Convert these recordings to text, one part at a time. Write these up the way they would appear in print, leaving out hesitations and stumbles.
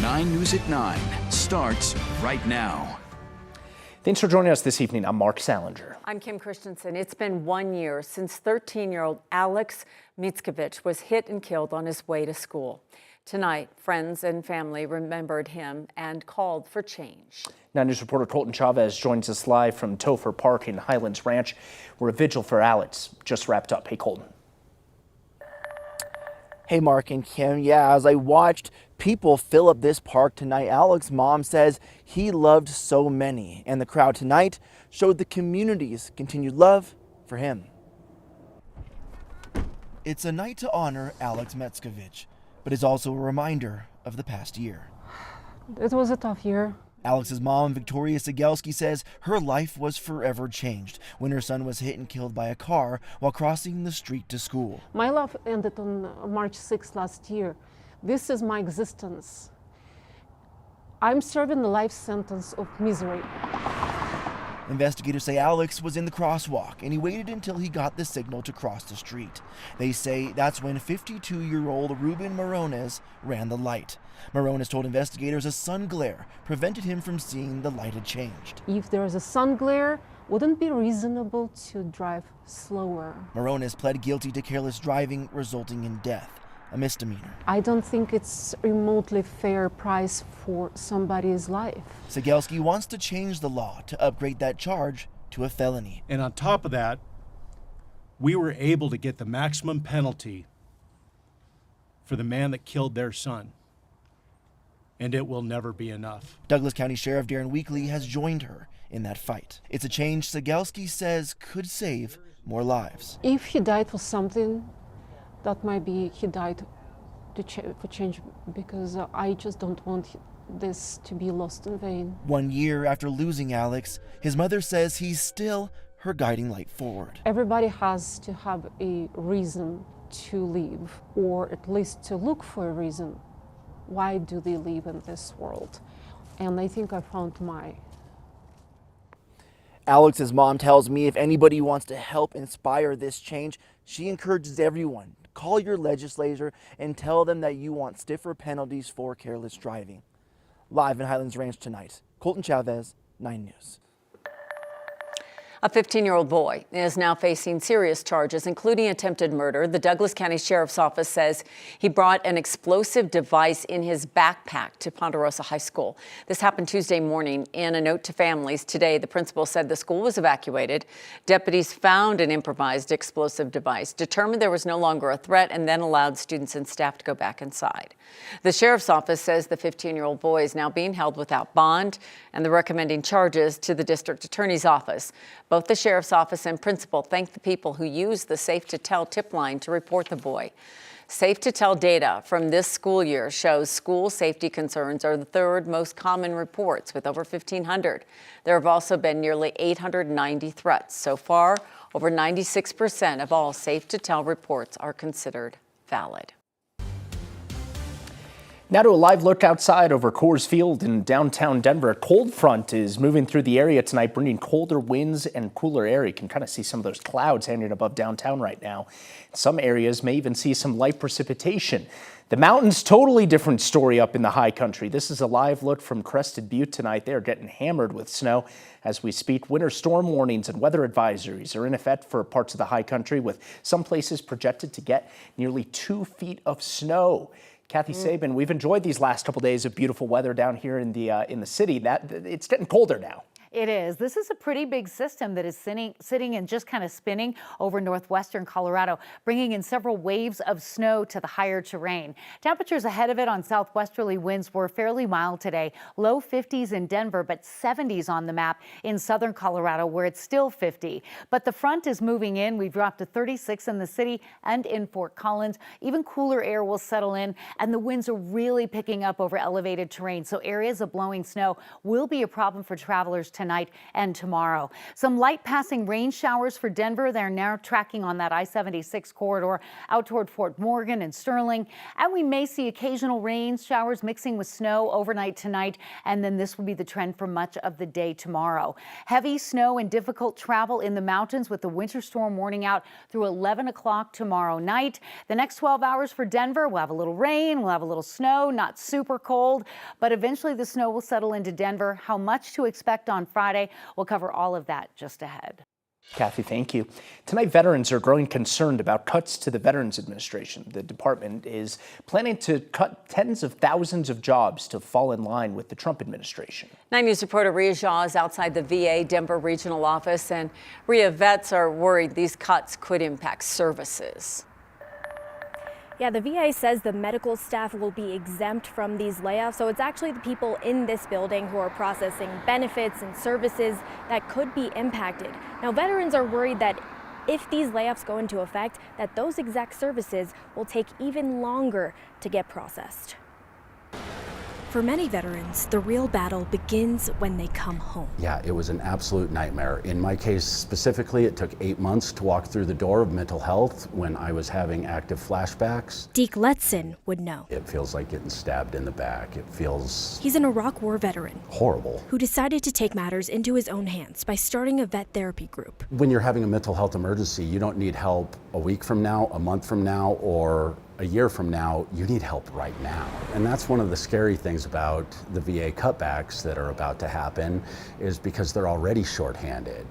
9 News at 9 starts right now. Thanks for joining us this evening. I'm Mark Salinger. I'm Kim Christensen. It's been 1 year since 13-year-old Alex Mickiewicz was hit and killed on his way to school. Tonight, friends and family remembered him and called for change. 9 News reporter Colton Chavez joins us live from Topher Park in Highlands Ranch, where a vigil for Alex just wrapped up. Hey, Colton. Hey, Mark and Kim. Yeah, as I watched people fill up this park tonight, Alex's mom says he loved so many, and the crowd tonight showed the community's continued love for him. It's a night to honor Alex Mickiewicz, but it's also a reminder of the past year. It was a tough year. Alex's mom, Victoria Cegelski, says her life was forever changed when her son was hit and killed by a car while crossing the street to school. My life ended on March 6th last year. This is my existence. I'm serving a life sentence of misery. Investigators say Alex was in the crosswalk and he waited until he got the signal to cross the street. They say that's when 52-year-old Ruben Morones ran the light. Morones told investigators a sun glare prevented him from seeing the light had changed. If there is a sun glare, wouldn't it be reasonable to drive slower? Morones pled guilty to careless driving, resulting in death, a misdemeanor. I don't think it's a remotely fair price for somebody's life. Cegelski wants to change the law to upgrade that charge to a felony. And on top of that, we were able to get the maximum penalty for the man that killed their son. And it will never be enough. Douglas County Sheriff Darren Weekly has joined her in that fight. It's a change Cegelski says could save more lives. If he died for something, that might be he died for change, because I just don't want this to be lost in vain. 1 year after losing Alex, his mother says he's still her guiding light forward. Everybody has to have a reason to live, or at least to look for a reason. Why do they live in this world? And I think I found my. Alex's mom tells me if anybody wants to help inspire this change, she encourages everyone. Call your legislator and tell them that you want stiffer penalties for careless driving. Live in Highlands Ranch tonight, Colton Chavez, 9 News. A 15-year-old boy is now facing serious charges, including attempted murder. The Douglas County Sheriff's Office says he brought an explosive device in his backpack to Ponderosa High School. This happened Tuesday morning. In a note to families today, the principal said the school was evacuated. Deputies found an improvised explosive device, determined there was no longer a threat, and then allowed students and staff to go back inside. The Sheriff's Office says the 15-year-old boy is now being held without bond, and they're recommending charges to the District Attorney's Office. Both the Sheriff's Office and principal thank the people who used the Safe to Tell tip line to report the boy. Safe to Tell data from this school year shows school safety concerns are the third most common reports, with over 1,500. There have also been nearly 890 threats. So far, over 96% of all Safe to Tell reports are considered valid. Now to a live look outside over Coors Field in downtown Denver. A cold front is moving through the area tonight, bringing colder winds and cooler air. You can kind of see some of those clouds hanging above downtown right now. Some areas may even see some light precipitation. The mountains, totally different story up in the high country. This is a live look from Crested Butte tonight. They're getting hammered with snow as we speak. Winter storm warnings and weather advisories are in effect for parts of the high country, with some places projected to get nearly 2 feet of snow. Kathy Sabin, we've enjoyed these last couple days of beautiful weather down here in the city. It's getting colder now. It is. This is a pretty big system that is sitting and just kind of spinning over northwestern Colorado, bringing in several waves of snow to the higher terrain. Temperatures ahead of it on southwesterly winds were fairly mild today. Low 50s in Denver, but 70s on the map in southern Colorado, where it's still 50. But the front is moving in. We've dropped to 36 in the city and in Fort Collins. Even cooler air will settle in, and the winds are really picking up over elevated terrain. So areas of blowing snow will be a problem for travelers tonight. tonight and tomorrow. Some light passing rain showers for Denver. They're now tracking on that I-76 corridor out toward Fort Morgan and Sterling. And we may see occasional rain showers mixing with snow overnight tonight. And then this will be the trend for much of the day tomorrow. Heavy snow and difficult travel in the mountains with the winter storm warning out through 11 o'clock tomorrow night. The next 12 hours for Denver, we'll have a little rain, we'll have a little snow, not super cold, but eventually the snow will settle into Denver. How much to expect on Friday? We'll cover all of that just ahead. Kathy, thank you. Tonight, veterans are growing concerned about cuts to the Veterans Administration. The department is planning to cut tens of thousands of jobs to fall in line with the Trump administration. 9 News reporter Rhea Shaw is outside the VA Denver regional office. And Rhea, vets are worried these cuts could impact services. Yeah, the VA says the medical staff will be exempt from these layoffs. So it's actually the people in this building who are processing benefits and services that could be impacted. Now, veterans are worried that if these layoffs go into effect, that those exact services will take even longer to get processed. For many veterans, the real battle begins when they come home. Yeah, it was an absolute nightmare. In my case specifically, it took 8 months to walk through the door of mental health when I was having active flashbacks. Deke Letson would know. It feels like getting stabbed in the back. It feels... He's an Iraq War veteran. Horrible. Who decided to take matters into his own hands by starting a vet therapy group. When you're having a mental health emergency, you don't need help a week from now, a month from now, or a year from now. You need help right now. And that's one of the scary things about the VA cutbacks that are about to happen, is because they're already shorthanded.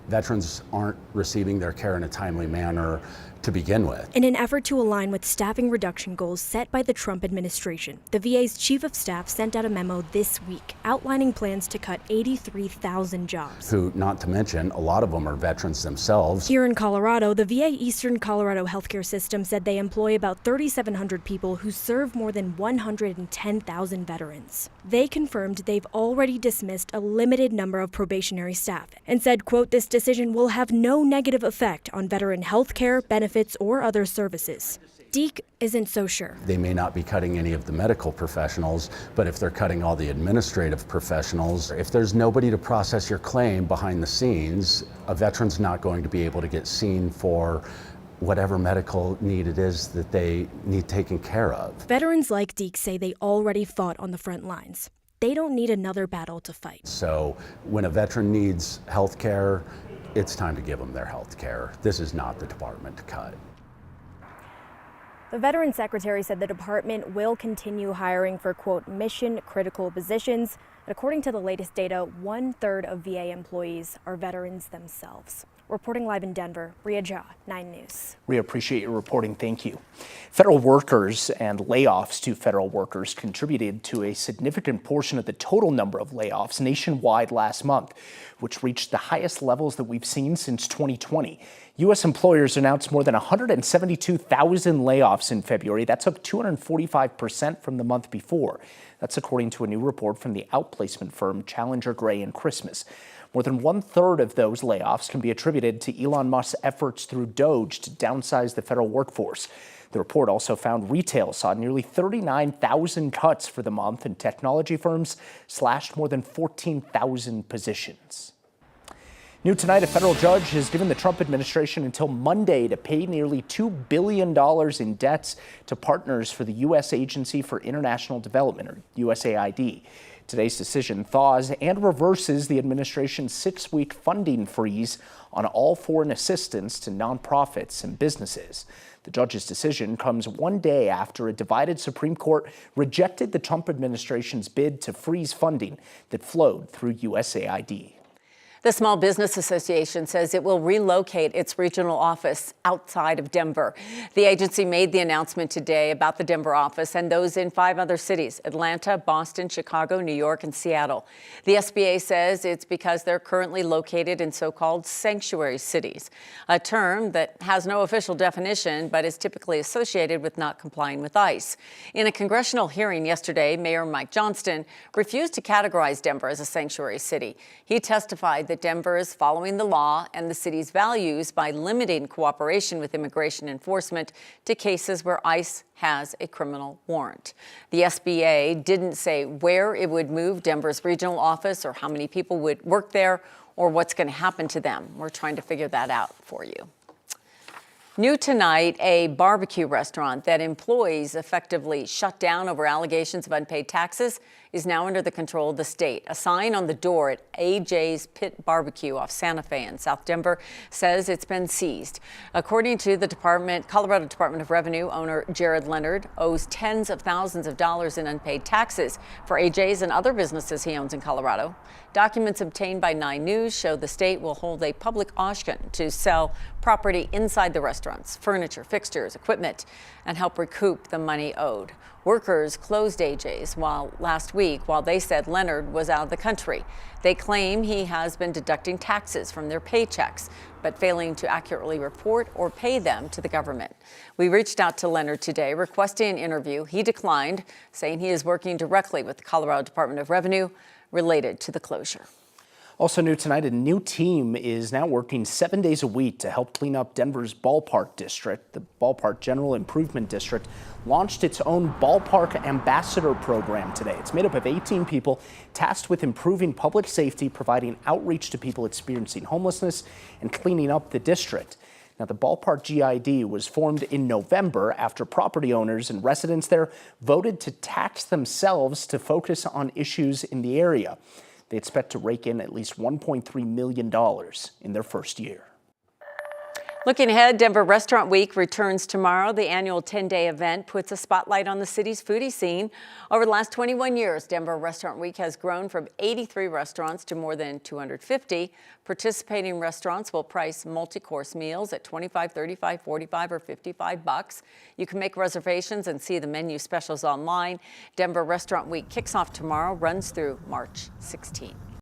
Veterans aren't receiving their care in a timely manner to begin with. In an effort to align with staffing reduction goals set by the Trump administration, the VA's chief of staff sent out a memo this week outlining plans to cut 83,000 jobs. Who, not to mention, a lot of them are veterans themselves. Here in Colorado, the VA Eastern Colorado healthcare system said they employ about 3,700 people who serve more than 110,000 veterans. They confirmed they've already dismissed a limited number of probationary staff and said, quote, "This decision will have no negative effect on veteran health care, benefits, or other services." Deke isn't so sure. They may not be cutting any of the medical professionals, but if they're cutting all the administrative professionals, if there's nobody to process your claim behind the scenes, a veteran's not going to be able to get seen for whatever medical need it is that they need taken care of. Veterans like Deke say they already fought on the front lines. They don't need another battle to fight. So when a veteran needs health care, it's time to give them their health care. This is not the department to cut. The Veterans Secretary said the department will continue hiring for, quote, mission-critical positions. And according to the latest data, 1/3 of VA employees are veterans themselves. Reporting live in Denver, Rhea Shaw, 9 News. We appreciate your reporting. Thank you. Federal workers and layoffs to federal workers contributed to a significant portion of the total number of layoffs nationwide last month, which reached the highest levels that we've seen since 2020. U.S. employers announced more than 172,000 layoffs in February. That's up 245% from the month before. That's according to a new report from the outplacement firm Challenger Gray and Christmas. More than 1/3 of those layoffs can be attributed to Elon Musk's efforts through Doge to downsize the federal workforce. The report also found retail saw nearly 39,000 cuts for the month, and technology firms slashed more than 14,000 positions. New tonight, a federal judge has given the Trump administration until Monday to pay nearly $2 billion in debts to partners for the U.S. Agency for International Development, or USAID. Today's decision thaws and reverses the administration's 6-week funding freeze on all foreign assistance to nonprofits and businesses. The judge's decision comes one day after a divided Supreme Court rejected the Trump administration's bid to freeze funding that flowed through USAID. The Small Business Association says it will relocate its regional office outside of Denver. The agency made the announcement today about the Denver office and those in 5 other cities: Atlanta, Boston, Chicago, New York, and Seattle. The SBA says it's because they're currently located in so-called sanctuary cities, a term that has no official definition but is typically associated with not complying with ICE. In a congressional hearing yesterday, Mayor Mike Johnston refused to categorize Denver as a sanctuary city. He testified that Denver is following the law and the city's values by limiting cooperation with immigration enforcement to cases where ICE has a criminal warrant. The SBA didn't say where it would move Denver's regional office or how many people would work there or what's going to happen to them. We're trying to figure that out for you. New tonight, a barbecue restaurant that employees effectively shut down over allegations of unpaid taxes is now under the control of the state. A sign on the door at AJ's Pit Barbecue off Santa Fe in South Denver says it's been seized. According to the Colorado Department of Revenue, owner Jared Leonard owes tens of thousands of dollars in unpaid taxes for AJ's and other businesses he owns in Colorado. Documents obtained by 9 News show the state will hold a public auction to sell property inside the restaurants, furniture, fixtures, equipment, and help recoup the money owed. Workers closed AJ's last week while they said Leonard was out of the country. They claim he has been deducting taxes from their paychecks, but failing to accurately report or pay them to the government. We reached out to Leonard today requesting an interview. He declined, saying he is working directly with the Colorado Department of Revenue related to the closure. Also new tonight, a new team is now working 7 days a week to help clean up Denver's ballpark district. The Ballpark General Improvement District launched its own Ballpark Ambassador program today. It's made up of 18 people tasked with improving public safety, providing outreach to people experiencing homelessness, and cleaning up the district. Now, the Ballpark GID was formed in November after property owners and residents there voted to tax themselves to focus on issues in the area. They expect to rake in at least $1.3 million in their first year. Looking ahead, Denver Restaurant Week returns tomorrow. The annual 10-day event puts a spotlight on the city's foodie scene. Over the last 21 years, Denver Restaurant Week has grown from 83 restaurants to more than 250. Participating restaurants will price multi-course meals at $25, $35, $45, or $55. You can make reservations and see the menu specials online. Denver Restaurant Week kicks off tomorrow, runs through March 16.